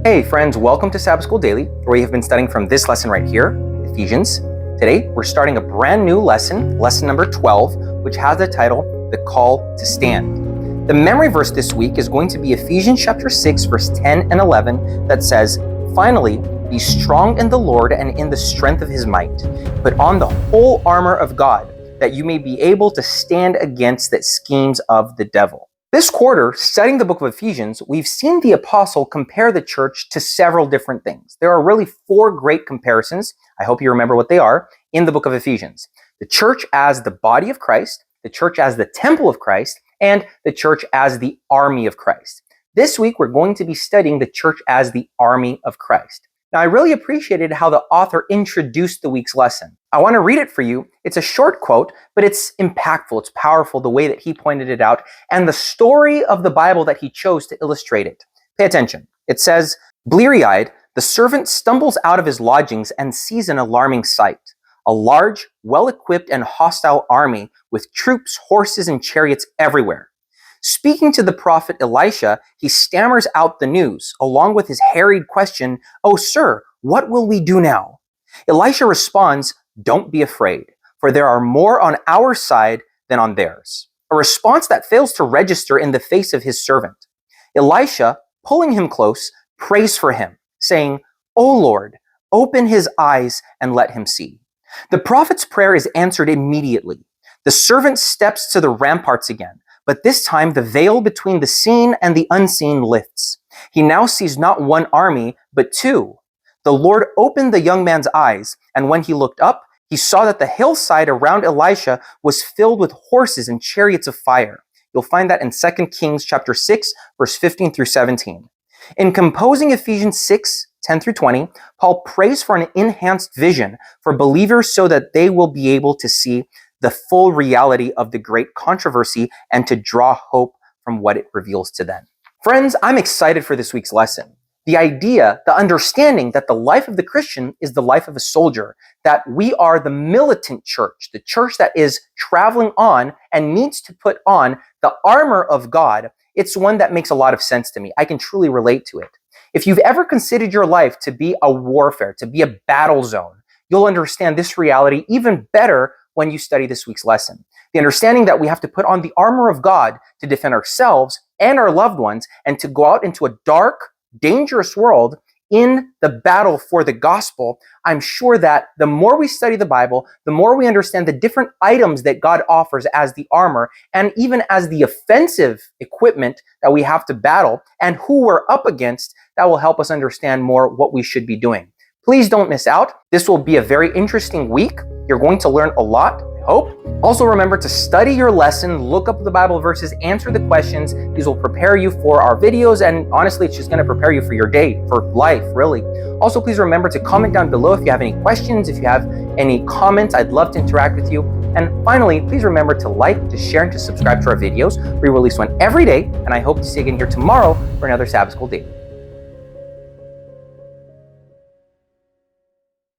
Hey friends, welcome to Sabbath School Daily, where we have been studying from this lesson right here, Ephesians. Today, we're starting a brand new lesson, lesson number 12, which has the title, The Call to Stand. The memory verse this week is going to be Ephesians chapter 6, verse 10 and 11, that says, "Finally, be strong in the Lord and in the strength of his might. Put on the whole armor of God, that you may be able to stand against the schemes of the devil." This quarter, studying the book of Ephesians, we've seen the apostle compare the church to several different things. There are really four great comparisons, I hope you remember what they are, in the book of Ephesians. The church as the body of Christ, the church as the temple of Christ, and the church as the army of Christ. This week, we're going to be studying the church as the army of Christ. Now, I really appreciated how the author introduced the week's lesson. I want to read it for you. It's a short quote, but it's impactful. It's powerful the way that he pointed it out and the story of the Bible that he chose to illustrate it. Pay attention. It says, "Bleary-eyed, the servant stumbles out of his lodgings and sees an alarming sight. A large, well-equipped and hostile army with troops, horses, and chariots everywhere. Speaking to the prophet Elisha, he stammers out the news, along with his harried question, 'Oh, sir, what will we do now?' Elisha responds, 'Don't be afraid, for there are more on our side than on theirs.' A response that fails to register in the face of his servant. Elisha, pulling him close, prays for him, saying, 'O Lord, open his eyes and let him see.' The prophet's prayer is answered immediately. The servant steps to the ramparts again, but this time the veil between the seen and the unseen lifts. He now sees not one army, but two. The Lord opened the young man's eyes, and when he looked up, he saw that the hillside around Elisha was filled with horses and chariots of fire." You'll find that in 2 Kings chapter 6, verse 15 through 17. In composing Ephesians 6, 10 through 20, Paul prays for an enhanced vision for believers so that they will be able to see the full reality of the great controversy and to draw hope from what it reveals to them. Friends, I'm excited for this week's lesson. The idea, the understanding that the life of the Christian is the life of a soldier, that we are the militant church, the church that is traveling on and needs to put on the armor of God, it's one that makes a lot of sense to me. I can truly relate to it. If you've ever considered your life to be a warfare, to be a battle zone, you'll understand this reality even better when you study this week's lesson. The understanding that we have to put on the armor of God to defend ourselves and our loved ones and to go out into a dark, dangerous world in the battle for the gospel. I'm sure that the more we study the Bible, the more we understand the different items that God offers as the armor and even as the offensive equipment that we have to battle and who we're up against, that will help us understand more what we should be doing. Please don't miss out. This will be a very interesting week. You're going to learn a lot, I hope. Also remember to study your lesson, look up the Bible verses, answer the questions. These will prepare you for our videos, and honestly, it's just going to prepare you for your day, for life, really. Also, please remember to comment down below if you have any questions, if you have any comments. I'd love to interact with you. And finally, please remember to like, to share, and to subscribe to our videos. We release one every day, and I hope to see you again here tomorrow for another Sabbath School Daily.